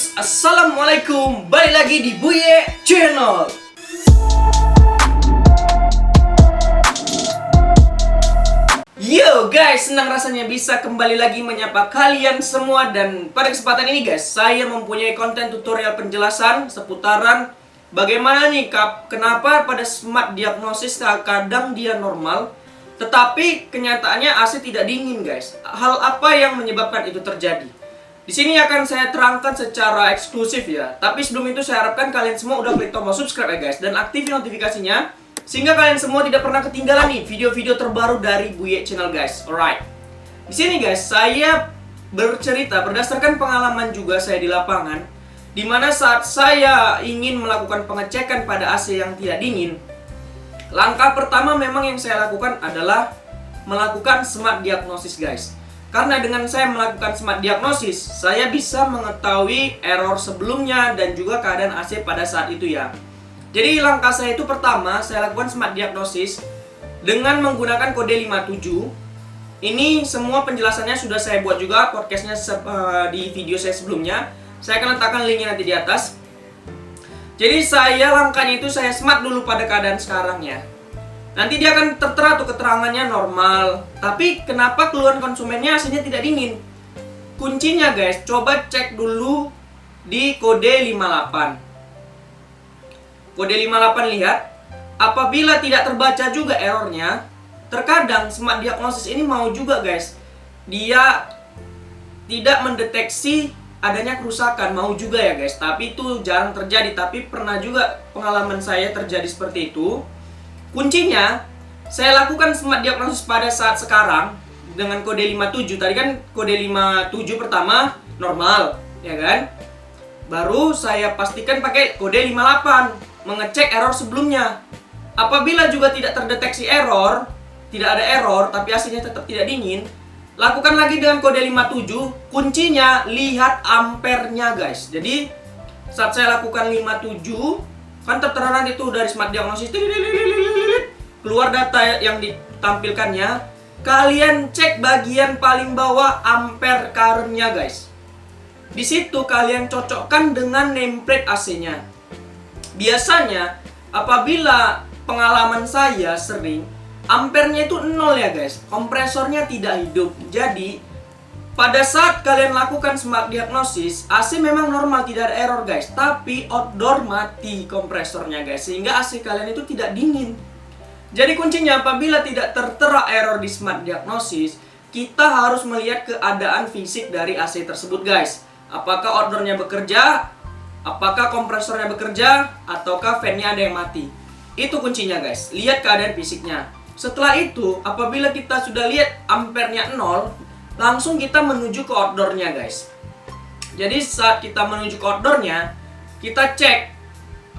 guys, assalamualaikum. Balik lagi di Buye Channel. Yo guys, senang rasanya bisa kembali lagi menyapa kalian semua. Dan pada kesempatan ini guys, saya mempunyai konten tutorial penjelasan seputaran bagaimana nih kenapa pada smart diagnosis kadang dia normal, tetapi kenyataannya AC tidak dingin guys. Hal apa yang menyebabkan itu terjadi? Di sini akan saya terangkan secara eksklusif ya. Tapi sebelum itu saya harapkan kalian semua udah klik tombol subscribe ya guys, dan aktifin notifikasinya sehingga kalian semua tidak pernah ketinggalan nih video-video terbaru dari Buye Channel guys. Alright. Di sini guys, saya bercerita berdasarkan pengalaman juga saya di lapangan, dimana saat saya ingin melakukan pengecekan pada AC yang tidak dingin, langkah pertama memang yang saya lakukan adalah melakukan smart diagnosis guys. Karena dengan saya melakukan smart diagnosis, saya bisa mengetahui error sebelumnya dan juga keadaan AC pada saat itu ya. Jadi langkah saya itu pertama, saya lakukan smart diagnosis dengan menggunakan kode 57. Ini semua penjelasannya sudah saya buat juga podcastnya di video saya sebelumnya. Saya akan letakkan linknya nanti di atas. Jadi langkahnya itu saya smart dulu pada keadaan sekarang ya. Nanti dia akan tertera tuh keterangannya normal. Tapi kenapa keluhan konsumennya AC-nya tidak dingin? Kuncinya guys, coba cek dulu di kode 58. Kode 58 lihat. Apabila tidak terbaca juga errornya, terkadang smart diagnosis ini mau juga guys, dia tidak mendeteksi adanya kerusakan, mau juga ya guys. Tapi itu jarang terjadi, tapi pernah juga pengalaman saya terjadi seperti itu. Kuncinya, saya lakukan smart diagnosis pada saat sekarang dengan kode 57. Tadi kan kode 57 pertama normal, ya kan? Baru saya pastikan pakai kode 58, mengecek error sebelumnya. Apabila juga tidak terdeteksi error, tidak ada error, tapi AC-nya tetap tidak dingin, lakukan lagi dengan kode 57. Kuncinya, lihat ampernya guys. Jadi, saat saya lakukan 57, kan tertera nanti tuh dari smart diagnosis, keluar data yang ditampilkannya. Kalian cek bagian paling bawah ampere current-nya guys. Di situ kalian cocokkan dengan nameplate AC-nya. Biasanya apabila pengalaman saya sering ampernya itu 0 ya guys, kompresornya tidak hidup. Jadi pada saat kalian lakukan smart diagnosis, AC memang normal, tidak ada error guys, tapi outdoor mati kompresornya guys, sehingga AC kalian itu tidak dingin. Jadi kuncinya, apabila tidak tertera error di smart diagnosis, kita harus melihat keadaan fisik dari AC tersebut guys. Apakah outdoornya bekerja, apakah kompresornya bekerja, ataukah fan-nya ada yang mati. Itu kuncinya guys, lihat keadaan fisiknya. Setelah itu, apabila kita sudah lihat ampernya 0, langsung kita menuju ke outdoornya guys. Jadi saat kita menuju ke outdoornya, kita cek.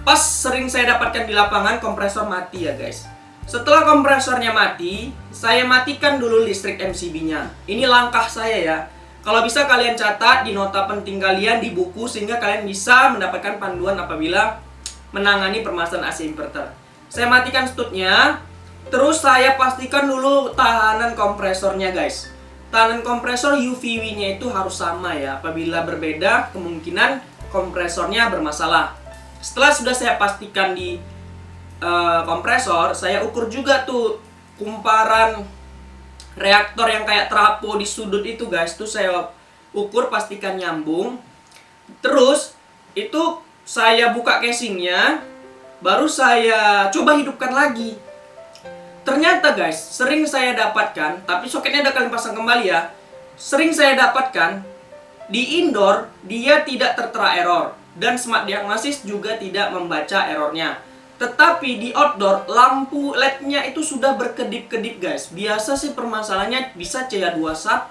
Pas sering saya dapatkan di lapangan, kompresor mati ya guys. Setelah kompresornya mati, saya matikan dulu listrik MCB-nya. Ini langkah saya ya. Kalau bisa kalian catat di nota penting kalian di buku, sehingga kalian bisa mendapatkan panduan apabila menangani permasalahan AC inverter. Saya matikan stutnya. Terus saya pastikan dulu tahanan kompresornya guys. Tahanan kompresor UVW-nya itu harus sama ya. Apabila berbeda, kemungkinan kompresornya bermasalah. Setelah sudah saya pastikan di kompresor, saya ukur juga tuh kumparan reaktor yang kayak trafo di sudut itu guys. Tuh saya ukur, pastikan nyambung. Terus itu saya buka casingnya, baru saya coba hidupkan lagi. Ternyata guys, sering saya dapatkan, tapi soketnya udah kalian pasang kembali ya. Sering saya dapatkan di indoor dia tidak tertera error, dan smart diagnosis juga tidak membaca errornya. Tetapi di outdoor lampu LED-nya itu sudah berkedip-kedip guys. Biasa sih permasalahannya bisa CH21,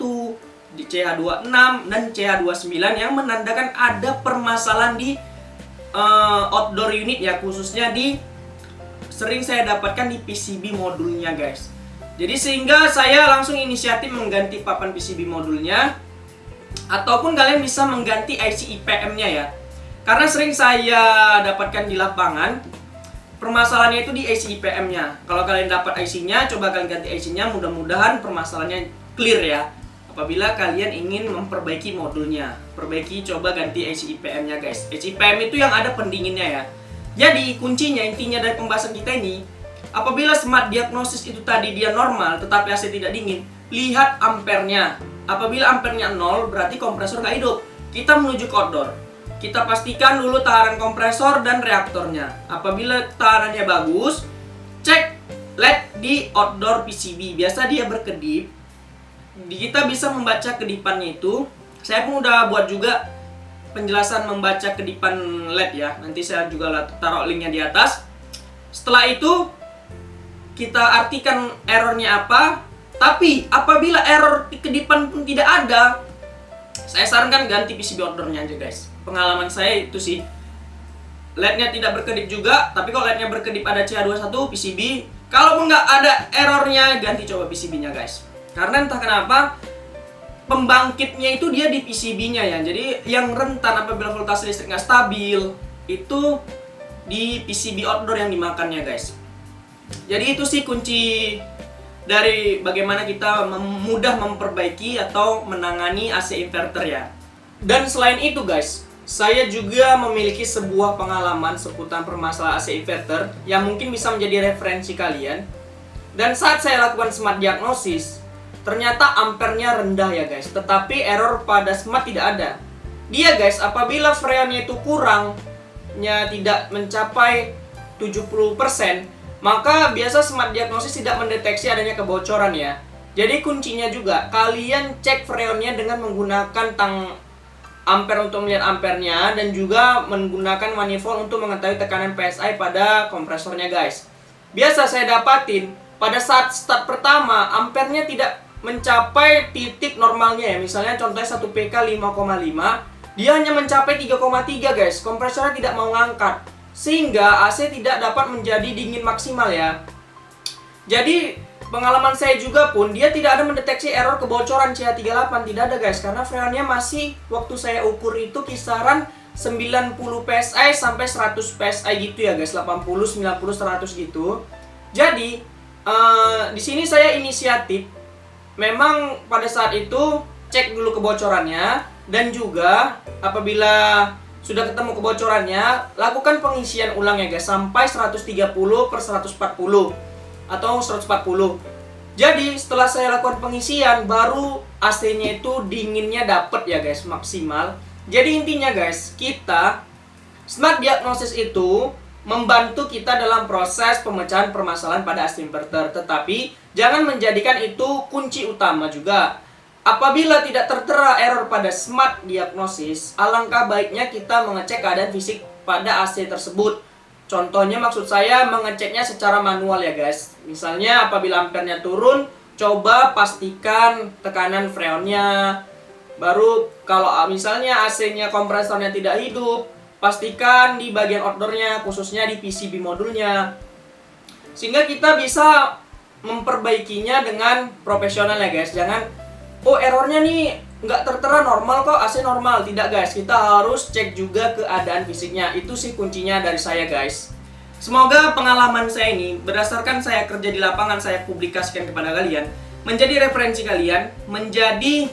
di CH26 dan CH29 yang menandakan ada permasalahan di outdoor unit ya, khususnya sering saya dapatkan di PCB modulnya guys. Jadi sehingga saya langsung inisiatif mengganti papan PCB modulnya, ataupun kalian bisa mengganti IC IPM-nya ya. Karena sering saya dapatkan di lapangan, permasalahannya itu di IC IPM-nya. Kalau kalian dapat IC-nya, coba kalian ganti IC-nya, mudah-mudahan permasalahannya clear ya. apabila kalian ingin memperbaiki modulnya. Perbaiki, coba ganti HIPM-nya guys. HIPM itu yang ada pendinginnya ya. Jadi kuncinya, intinya dari pembahasan kita ini, apabila smart diagnosis itu tadi dia normal tetapi AC tidak dingin, lihat ampernya. Apabila ampernya 0 berarti kompresor nggak hidup. Kita menuju ke outdoor. Kita pastikan dulu tahanan kompresor dan reaktornya. Apabila tahanannya bagus, cek LED di outdoor PCB. Biasa dia berkedip. Kita bisa membaca kedipannya itu. Saya pun udah buat juga penjelasan membaca kedipan LED ya. Nanti saya juga taruh linknya di atas. Setelah itu kita artikan errornya apa. Tapi apabila error di kedipan pun tidak ada, saya sarankan ganti PCB outdoornya aja guys. Pengalaman saya itu sih, LED-nya tidak berkedip juga. Tapi kalau LED-nya berkedip ada CH21 PCB. Kalau nggak ada errornya, ganti coba PCB-nya guys. Karena entah kenapa pembangkitnya itu dia di PCB-nya ya. Jadi yang rentan apabila voltase listrik nggak stabil itu di PCB outdoor yang dimakannya guys. Jadi itu sih kunci dari bagaimana kita mudah memperbaiki atau menangani AC inverter ya. Dan selain itu guys, saya juga memiliki sebuah pengalaman seputar permasalahan AC inverter yang mungkin bisa menjadi referensi kalian. Dan saat saya lakukan smart diagnosis, ternyata ampernya rendah ya guys, tetapi error pada smart tidak ada. Dia guys, apabila freonnya itu kurangnya tidak mencapai 70%, maka biasa smart diagnosis tidak mendeteksi adanya kebocoran ya. Jadi kuncinya juga, kalian cek freonnya dengan menggunakan tang ampere untuk melihat ampernya, dan juga menggunakan manifold untuk mengetahui tekanan PSI pada kompresornya guys. Biasa saya dapatin, pada saat start pertama, ampernya tidak mencapai titik normalnya ya. Misalnya contohnya 1 PK 5,5, dia hanya mencapai 3,3 guys. Kompresornya tidak mau ngangkat, sehingga AC tidak dapat menjadi dingin maksimal ya. Jadi pengalaman saya juga pun, dia tidak ada mendeteksi error kebocoran CH38, tidak ada guys. Karena freonnya masih, waktu saya ukur itu kisaran 90 PSI sampai 100 PSI gitu ya guys, 80, 90, 100 gitu. Jadi di sini saya inisiatif, memang pada saat itu cek dulu kebocorannya, dan juga apabila sudah ketemu kebocorannya, lakukan pengisian ulang ya guys, sampai 130/140 atau 140. Jadi setelah saya lakukan pengisian, baru AC-nya itu dinginnya dapet ya guys, maksimal. Jadi intinya guys, kita smart diagnosis itu membantu kita dalam proses pemecahan permasalahan pada AC inverter. Tetapi jangan menjadikan itu kunci utama juga. Apabila tidak tertera error pada smart diagnosis, alangkah baiknya kita mengecek keadaan fisik pada AC tersebut. Contohnya maksud saya mengeceknya secara manual ya guys. Misalnya apabila ampernya turun, coba pastikan tekanan freonnya. Baru kalau misalnya AC-nya kompresornya tidak hidup, pastikan di bagian outdoornya, khususnya di PCB modulnya. Sehingga kita bisa memperbaikinya dengan profesional ya guys. Jangan, oh errornya nih nggak tertera normal kok, AC normal. Tidak guys, kita harus cek juga keadaan fisiknya. Itu sih kuncinya dari saya guys. Semoga pengalaman saya ini, berdasarkan saya kerja di lapangan, saya publikasikan kepada kalian, menjadi referensi kalian, menjadi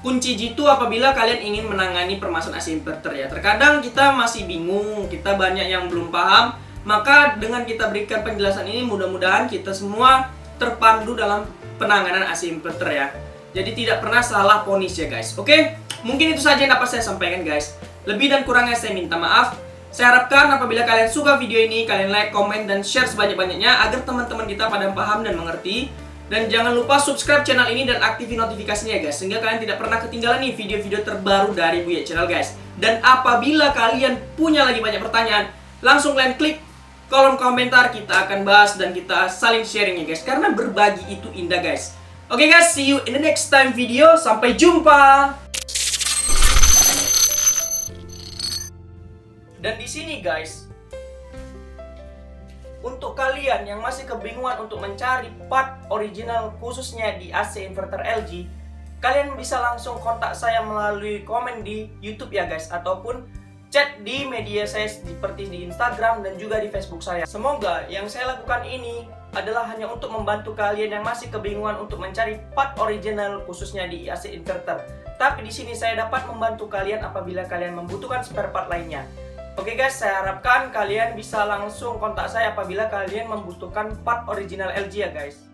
kunci jitu apabila kalian ingin menangani permasalahan AC inverter ya. Terkadang kita masih bingung, kita banyak yang belum paham. Maka dengan kita berikan penjelasan ini, mudah-mudahan kita semua terpandu dalam penanganan AC inverter ya. Jadi tidak pernah salah ponis ya guys. Oke, mungkin itu saja yang dapat saya sampaikan guys. Lebih dan kurangnya saya minta maaf. Saya harapkan apabila kalian suka video ini, kalian like, komen, dan share sebanyak-banyaknya agar teman-teman kita pada paham dan mengerti. Dan jangan lupa subscribe channel ini dan aktifin notifikasinya ya guys, sehingga kalian tidak pernah ketinggalan nih video-video terbaru dari Buya Channel guys. Dan apabila kalian punya lagi banyak pertanyaan, langsung kalian klik kolom komentar, kita akan bahas dan kita saling sharing ya guys. Karena berbagi itu indah guys. Oke guys, see you in the next time video. Sampai jumpa. Dan di sini guys, untuk kalian yang masih kebingungan untuk mencari part original khususnya di AC inverter LG, kalian bisa langsung kontak saya melalui komen di YouTube ya guys, ataupun chat di media saya seperti di Instagram dan juga di Facebook saya. Semoga yang saya lakukan ini adalah hanya untuk membantu kalian yang masih kebingungan untuk mencari part original khususnya di AC inverter. Tapi di sini saya dapat membantu kalian apabila kalian membutuhkan spare part lainnya. Oke guys, saya harapkan kalian bisa langsung kontak saya apabila kalian membutuhkan part original LG ya guys.